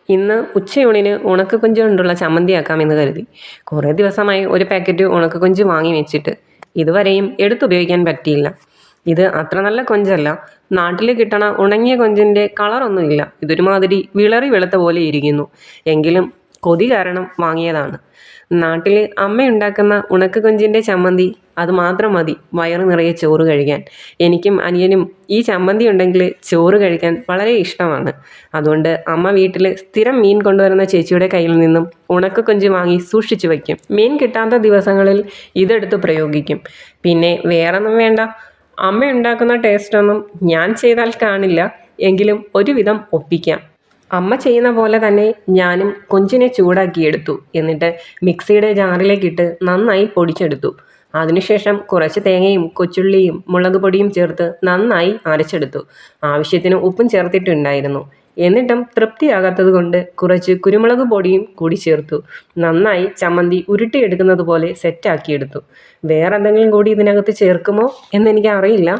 ഇന്ന് ഉച്ചയൂണിന് ഉണക്കക്കൊഞ്ച് കൊണ്ടുള്ള ചമ്മന്തിയാക്കാമെന്ന് കരുതി. കുറേ ദിവസമായി ഒരു പാക്കറ്റ് ഉണക്കക്കൊഞ്ച് വാങ്ങി വെച്ചിട്ട് ഇതുവരെയും എടുത്തുപയോഗിക്കാൻ പറ്റിയില്ല. ഇത് അത്ര നല്ല കൊഞ്ചല്ല. നാട്ടിൽ കിട്ടണ ഉണങ്ങിയ കൊഞ്ചിൻ്റെ കളറൊന്നുമില്ല. ഇതൊരുമാതിരി വിളറി വെളുത്ത പോലെ ഇരിക്കുന്നു. എങ്കിലും കൊതി കാരണം വാങ്ങിയതാണ്. നാട്ടിൽ അമ്മയുണ്ടാക്കുന്ന ഉണക്കക്കൊഞ്ചിൻ്റെ ചമ്മന്തി അത് മാത്രം മതി വയറ് നിറയെ ചോറ് കഴിക്കാൻ. എനിക്കും അനിയനും ഈ ചമ്മന്തി ഉണ്ടെങ്കിൽ ചോറ് കഴിക്കാൻ വളരെ ഇഷ്ടമാണ്. അതുകൊണ്ട് അമ്മ വീട്ടിൽ സ്ഥിരം മീൻ കൊണ്ടുവരുന്ന ചേച്ചിയുടെ കയ്യിൽ നിന്നും ഉണക്കക്കൊഞ്ച് വാങ്ങി സൂക്ഷിച്ചു വയ്ക്കും. മീൻ കിട്ടാത്ത ദിവസങ്ങളിൽ ഇതെടുത്ത് പ്രയോഗിക്കും. പിന്നെ വേറൊന്നും വേണ്ട. അമ്മ ഉണ്ടാക്കുന്ന ടേസ്റ്റൊന്നും ഞാൻ ചെയ്താൽ കാണില്ല. എങ്കിലും ഒരുവിധം ഒപ്പിക്കാം. അമ്മ ചെയ്യുന്ന പോലെ തന്നെ ഞാനും കൊഞ്ചിനെ ചൂടാക്കിയെടുത്തു. എന്നിട്ട് മിക്സിയുടെ ജാറിലേക്കിട്ട് നന്നായി പൊടിച്ചെടുത്തു. അതിനുശേഷം കുറച്ച് തേങ്ങയും കൊച്ചുള്ളിയും മുളക് പൊടിയും ചേർത്ത് നന്നായി അരച്ചെടുത്തു. ആവശ്യത്തിന് ഉപ്പും ചേർത്തിട്ടുണ്ടായിരുന്നു. എന്നിട്ടും തൃപ്തിയാകാത്തത് കൊണ്ട് കുറച്ച് കുരുമുളക് പൊടിയും കൂടി ചേർത്തു. നന്നായി ചമ്മന്തി ഉരുട്ടിയെടുക്കുന്നത് പോലെ സെറ്റാക്കിയെടുത്തു. വേറെ എന്തെങ്കിലും കൂടി ഇതിനകത്ത് ചേർക്കുമോ എന്നെനിക്ക് അറിയില്ല.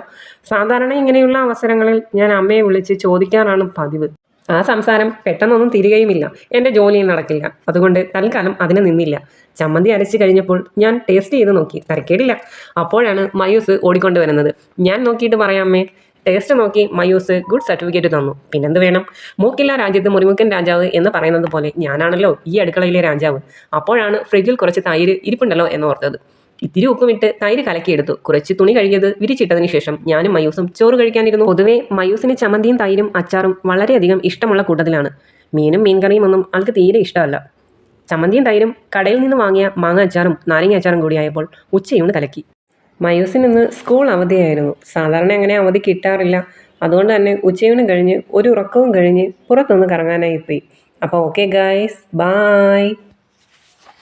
സാധാരണ ഇങ്ങനെയുള്ള അവസരങ്ങളിൽ ഞാൻ അമ്മയെ വിളിച്ച് ചോദിക്കാറാണ് പതിവ്. ആ സംസാരം പെട്ടെന്നൊന്നും തിരികെയുമില്ല. എൻ്റെ ജോലിയും നടക്കില്ല. അതുകൊണ്ട് തൽക്കാലം അതിന് നിന്നില്ല. ചമ്മന്തി അരച്ച് കഴിഞ്ഞപ്പോൾ ഞാൻ ടേസ്റ്റ് ചെയ്ത് നോക്കി. തരക്കേടില്ല. അപ്പോഴാണ് മയൂസ് ഓടിക്കൊണ്ട് വരുന്നത്. ഞാൻ നോക്കിയിട്ട് പറയാം അമ്മേ. ടേസ്റ്റ് നോക്കി മയൂസ് ഗുഡ് സർട്ടിഫിക്കറ്റ് തന്നു. പിന്നെന്ത് വേണം? മൂക്കില്ല രാജ്യത്ത് മുറിമുക്കൻ രാജാവ് എന്ന് പറയുന്നത് പോലെ ഞാനാണല്ലോ ഈ അടുക്കളയിലെ രാജാവ്. അപ്പോഴാണ് ഫ്രിഡ്ജിൽ കുറച്ച് തൈര് ഇരിപ്പുണ്ടല്ലോ എന്ന് ഓർത്തത്. ഇത്തിരി ഉപ്പുമിട്ട് തൈര് കലക്കിയെടുത്തു. കുറച്ച് തുണി കഴുകിയത് വിരിച്ചിട്ടതിന് ശേഷം ഞാനും മയൂസും ചോറ് കഴിക്കാനിരുന്നു. പൊതുവേ മയൂസിന് ചമ്മന്തിയും തൈരും അച്ചാറും വളരെയധികം ഇഷ്ടമുള്ള കൂട്ടത്തിലാണ്. മീനും മീൻകറിയും ഒന്നും ആൾക്ക് തീരെ ഇഷ്ടമല്ല. ചമ്മന്തിയും തൈരും കടയിൽ നിന്ന് വാങ്ങിയ മാങ്ങ അച്ചാറും നാരങ്ങ അച്ചാറും കൂടിയായപ്പോൾ ഉച്ചയൂണ് കലക്കി. മയൂസിന് ഇന്ന് സ്കൂൾ അവധിയായിരുന്നു. സാധാരണ അങ്ങനെ അവധി കിട്ടാറില്ല. അതുകൊണ്ട് തന്നെ ഉച്ചയൂണും കഴിഞ്ഞ് ഒരു ഉറക്കവും കഴിഞ്ഞ് പുറത്തൊന്ന് കറങ്ങാനായി പോയി. അപ്പോൾ ഓക്കെ ഗായ്സ്, ബായ്.